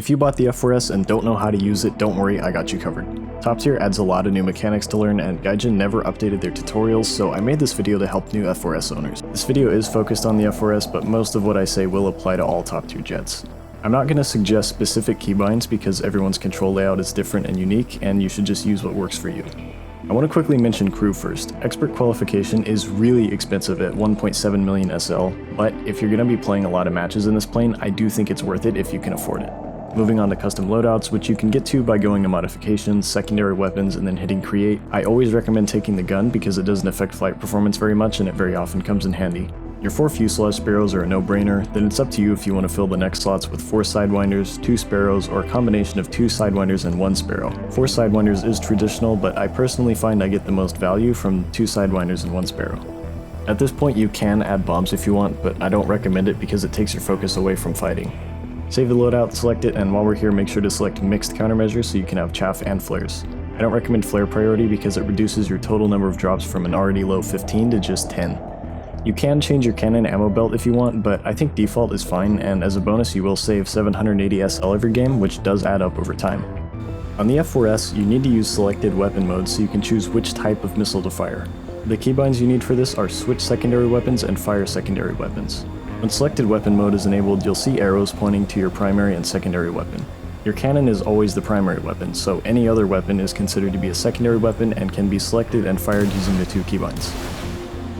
If you bought the F-4S and don't know how to use it, don't worry, I got you covered. Top tier adds a lot of new mechanics to learn, and Gaijin never updated their tutorials, so I made this video to help new F-4S owners. This video is focused on the F-4S, but most of what I say will apply to all top tier jets. I'm not going to suggest specific keybinds because everyone's control layout is different and unique, and you should just use what works for you. I want to quickly mention crew first. Expert qualification is really expensive at 1.7 million SL, but if you're going to be playing a lot of matches in this plane, I do think it's worth it if you can afford it. Moving on to custom loadouts, which you can get to by going to modifications, secondary weapons, and then hitting create. I always recommend taking the gun because it doesn't affect flight performance very much and it very often comes in handy. Your 4 fuselage sparrows are a no-brainer, then it's up to you if you want to fill the next slots with 4 sidewinders, 2 sparrows, or a combination of 2 sidewinders and 1 sparrow. 4 sidewinders is traditional, but I personally find I get the most value from 2 sidewinders and 1 sparrow. At this point you can add bombs if you want, but I don't recommend it because it takes your focus away from fighting. Save the loadout, select it, and while we're here make sure to select mixed countermeasures so you can have chaff and flares. I don't recommend flare priority because it reduces your total number of drops from an already low 15 to just 10. You can change your cannon ammo belt if you want, but I think default is fine, and as a bonus you will save 780 SL every game, which does add up over time. On the F-4S, you need to use selected weapon mode so you can choose which type of missile to fire. The keybinds you need for this are switch secondary weapons and fire secondary weapons. When selected weapon mode is enabled, you'll see arrows pointing to your primary and secondary weapon. Your cannon is always the primary weapon, so any other weapon is considered to be a secondary weapon and can be selected and fired using the 2 keybinds.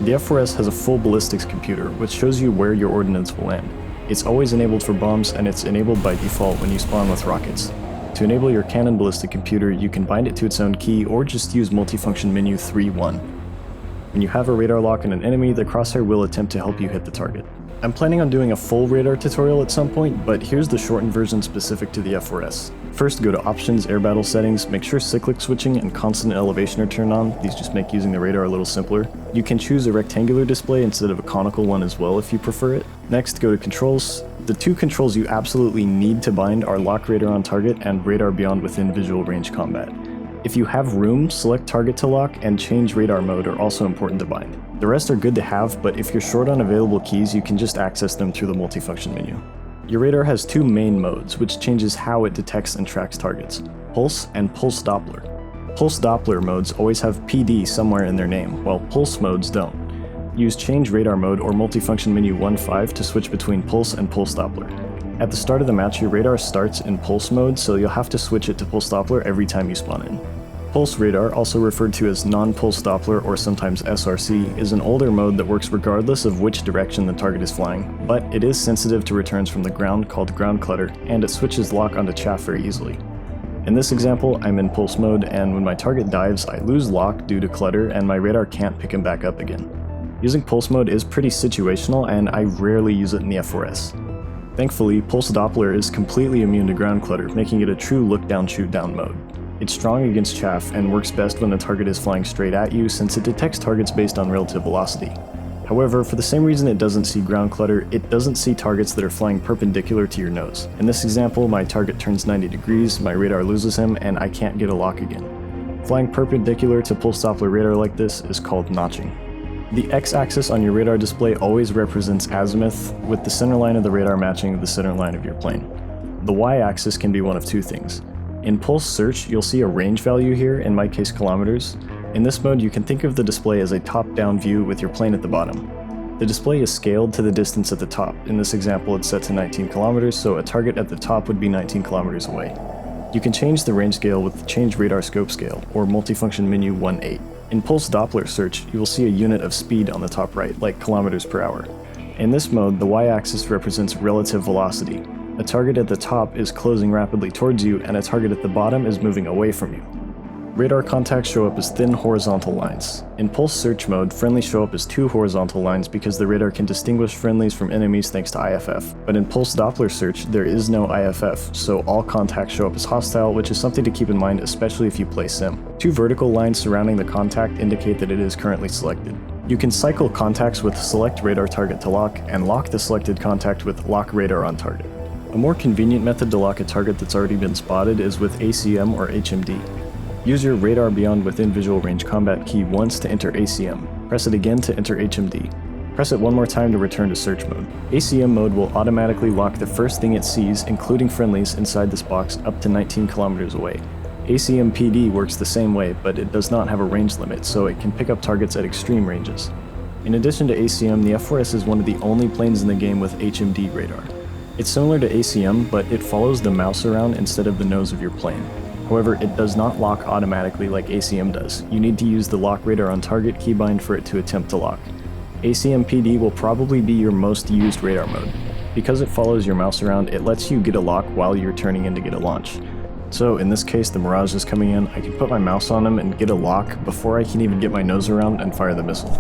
The F-4S has a full ballistics computer, which shows you where your ordnance will land. It's always enabled for bombs, and it's enabled by default when you spawn with rockets. To enable your cannon ballistic computer, you can bind it to its own key or just use multifunction menu 3-1. When you have a radar lock on an enemy, the crosshair will attempt to help you hit the target. I'm planning on doing a full radar tutorial at some point, but here's the shortened version specific to the F-4S. First, go to Options, Air Battle Settings, make sure cyclic switching and constant elevation are turned on. These just make using the radar a little simpler. You can choose a rectangular display instead of a conical one as well if you prefer it. Next, go to Controls. The 2 controls you absolutely need to bind are Lock Radar on Target and Radar Beyond Within Visual Range Combat. If you have room, select Target to Lock and change radar mode are also important to bind. The rest are good to have, but if you're short on available keys, you can just access them through the multifunction menu. Your radar has 2 main modes, which changes how it detects and tracks targets: Pulse and Pulse Doppler. Pulse Doppler modes always have PD somewhere in their name, while Pulse modes don't. Use Change Radar Mode or multifunction menu 1.5 to switch between Pulse and Pulse Doppler. At the start of the match, your radar starts in Pulse mode, so you'll have to switch it to Pulse Doppler every time you spawn in. Pulse Radar, also referred to as Non-Pulse Doppler or sometimes SRC, is an older mode that works regardless of which direction the target is flying, but it is sensitive to returns from the ground called ground clutter, and it switches lock onto chaff very easily. In this example, I'm in Pulse mode, and when my target dives, I lose lock due to clutter and my radar can't pick him back up again. Using Pulse mode is pretty situational, and I rarely use it in the F-4S. Thankfully, Pulse Doppler is completely immune to ground clutter, making it a true look-down, shoot-down mode. It's strong against chaff and works best when the target is flying straight at you since it detects targets based on relative velocity. However, for the same reason it doesn't see ground clutter, it doesn't see targets that are flying perpendicular to your nose. In this example, my target turns 90 degrees, my radar loses him, and I can't get a lock again. Flying perpendicular to Pulse Doppler radar like this is called notching. The X-axis on your radar display always represents azimuth, with the center line of the radar matching the center line of your plane. The Y-axis can be one of 2 things. In Pulse Search, you'll see a range value here, in my case kilometers. In this mode, you can think of the display as a top-down view with your plane at the bottom. The display is scaled to the distance at the top. In this example, it's set to 19 kilometers, so a target at the top would be 19 kilometers away. You can change the range scale with Change Radar Scope Scale, or multifunction menu 1.8. In Pulse Doppler Search, you will see a unit of speed on the top right, like kilometers per hour. In this mode, the Y-axis represents relative velocity. A target at the top is closing rapidly towards you, and a target at the bottom is moving away from you. Radar contacts show up as thin horizontal lines. In Pulse Search mode, friendlies show up as 2 horizontal lines because the radar can distinguish friendlies from enemies thanks to IFF. But in Pulse Doppler Search, there is no IFF, so all contacts show up as hostile, which is something to keep in mind especially if you play Sim. 2 vertical lines surrounding the contact indicate that it is currently selected. You can cycle contacts with Select Radar Target to lock, and lock the selected contact with Lock Radar on Target. A more convenient method to lock a target that's already been spotted is with ACM or HMD. Use your Radar Beyond Within Visual Range Combat key once to enter ACM. Press it again to enter HMD. Press it one more time to return to search mode. ACM mode will automatically lock the first thing it sees, including friendlies, inside this box up to 19 kilometers away. ACM PD works the same way, but it does not have a range limit, so it can pick up targets at extreme ranges. In addition to ACM, the F-4S is one of the only planes in the game with HMD radar. It's similar to ACM, but it follows the mouse around instead of the nose of your plane. However, it does not lock automatically like ACM does. You need to use the lock radar on target keybind for it to attempt to lock. ACM PD will probably be your most used radar mode. Because it follows your mouse around, it lets you get a lock while you're turning in to get a launch. So in this case, the Mirage is coming in, I can put my mouse on him and get a lock before I can even get my nose around and fire the missile.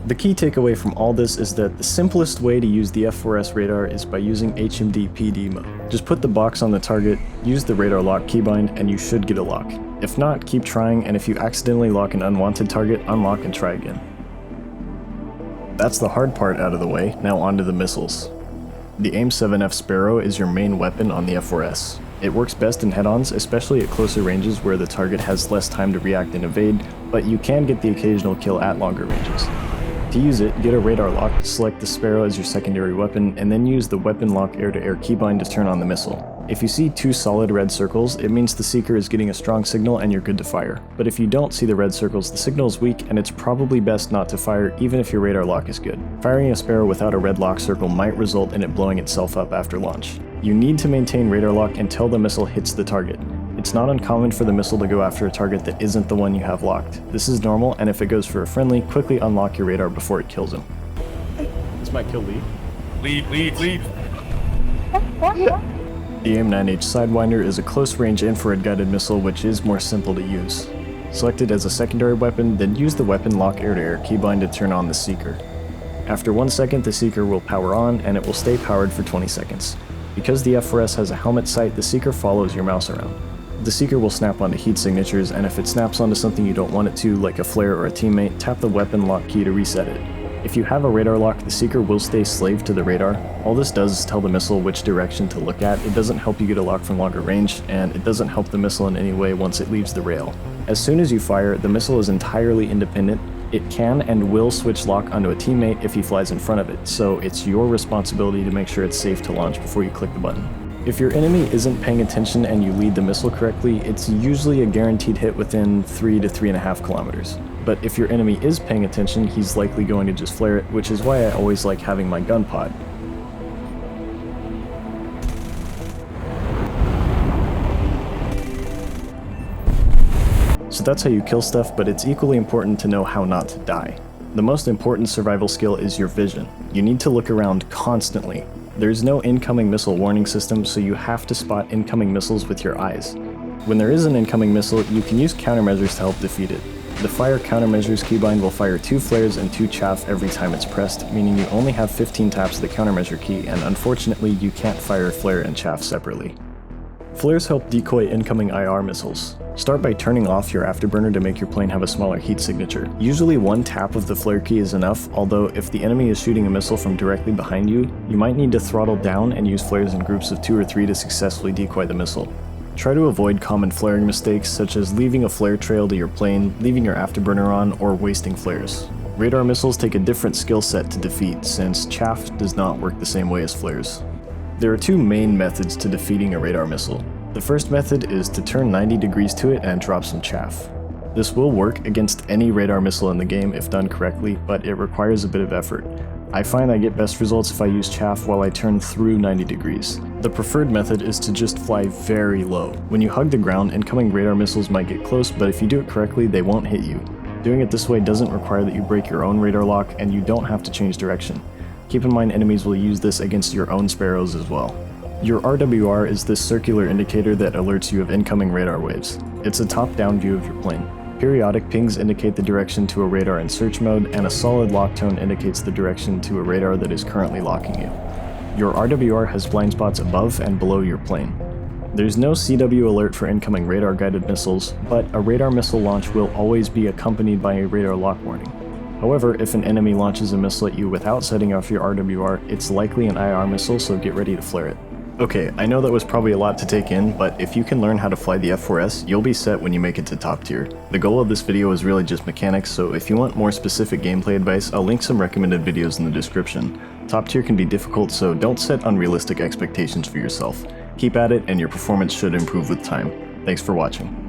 The key takeaway from all this is that the simplest way to use the F-4S radar is by using HMD PD mode. Just put the box on the target, use the radar lock keybind, and you should get a lock. If not, keep trying, and if you accidentally lock an unwanted target, unlock and try again. That's the hard part out of the way, now onto the missiles. The AIM-7F Sparrow is your main weapon on the F-4S. It works best in head-ons, especially at closer ranges where the target has less time to react and evade, but you can get the occasional kill at longer ranges. To use it, get a radar lock, select the Sparrow as your secondary weapon, and then use the weapon lock air-to-air keybind to turn on the missile. If you see two solid red circles, it means the Seeker is getting a strong signal and you're good to fire. But if you don't see the red circles, the signal is weak and it's probably best not to fire even if your radar lock is good. Firing a Sparrow without a red lock circle might result in it blowing itself up after launch. You need to maintain radar lock until the missile hits the target. It's not uncommon for the missile to go after a target that isn't the one you have locked. This is normal, and if it goes for a friendly, quickly unlock your radar before it kills him. This might kill Lee. Leave. The AIM-9H Sidewinder is a close-range infrared-guided missile which is more simple to use. Select it as a secondary weapon, then use the weapon lock air-to-air keybind to turn on the Seeker. After 1 second, the Seeker will power on, and it will stay powered for 20 seconds. Because the F-4S has a helmet sight, the Seeker follows your mouse around. The Seeker will snap onto heat signatures, and if it snaps onto something you don't want it to, like a flare or a teammate, tap the weapon lock key to reset it. If you have a radar lock, the Seeker will stay slave to the radar. All this does is tell the missile which direction to look at. It doesn't help you get a lock from longer range, and it doesn't help the missile in any way once it leaves the rail. As soon as you fire, the missile is entirely independent. It can and will switch lock onto a teammate if he flies in front of it, so it's your responsibility to make sure it's safe to launch before you click the button. If your enemy isn't paying attention and you lead the missile correctly, it's usually a guaranteed hit within 3 to 3.5 kilometers. But if your enemy is paying attention, he's likely going to just flare it, which is why I always like having my gun pod. So that's how you kill stuff, but it's equally important to know how not to die. The most important survival skill is your vision. You need to look around constantly. There's no incoming missile warning system, so you have to spot incoming missiles with your eyes. When there is an incoming missile, you can use countermeasures to help defeat it. The Fire Countermeasures keybind will fire 2 flares and 2 chaff every time it's pressed, meaning you only have 15 taps of the countermeasure key, and unfortunately you can't fire flare and chaff separately. Flares help decoy incoming IR missiles. Start by turning off your afterburner to make your plane have a smaller heat signature. Usually 1 tap of the flare key is enough, although if the enemy is shooting a missile from directly behind you, you might need to throttle down and use flares in groups of 2 or 3 to successfully decoy the missile. Try to avoid common flaring mistakes such as leaving a flare trail to your plane, leaving your afterburner on, or wasting flares. Radar missiles take a different skill set to defeat, since chaff does not work the same way as flares. There are 2 main methods to defeating a radar missile. The first method is to turn 90 degrees to it and drop some chaff. This will work against any radar missile in the game if done correctly, but it requires a bit of effort. I find I get best results if I use chaff while I turn through 90 degrees. The preferred method is to just fly very low. When you hug the ground, incoming radar missiles might get close, but if you do it correctly, they won't hit you. Doing it this way doesn't require that you break your own radar lock, and you don't have to change direction. Keep in mind enemies will use this against your own Sparrows as well. Your RWR is this circular indicator that alerts you of incoming radar waves. It's a top-down view of your plane. Periodic pings indicate the direction to a radar in search mode, and a solid lock tone indicates the direction to a radar that is currently locking you. Your RWR has blind spots above and below your plane. There's no CW alert for incoming radar-guided missiles, but a radar missile launch will always be accompanied by a radar lock warning. However, if an enemy launches a missile at you without setting off your RWR, it's likely an IR missile, so get ready to flare it. Okay, I know that was probably a lot to take in, but if you can learn how to fly the F-4S, you'll be set when you make it to top tier. The goal of this video is really just mechanics, so if you want more specific gameplay advice, I'll link some recommended videos in the description. Top tier can be difficult, so don't set unrealistic expectations for yourself. Keep at it, and your performance should improve with time. Thanks for watching.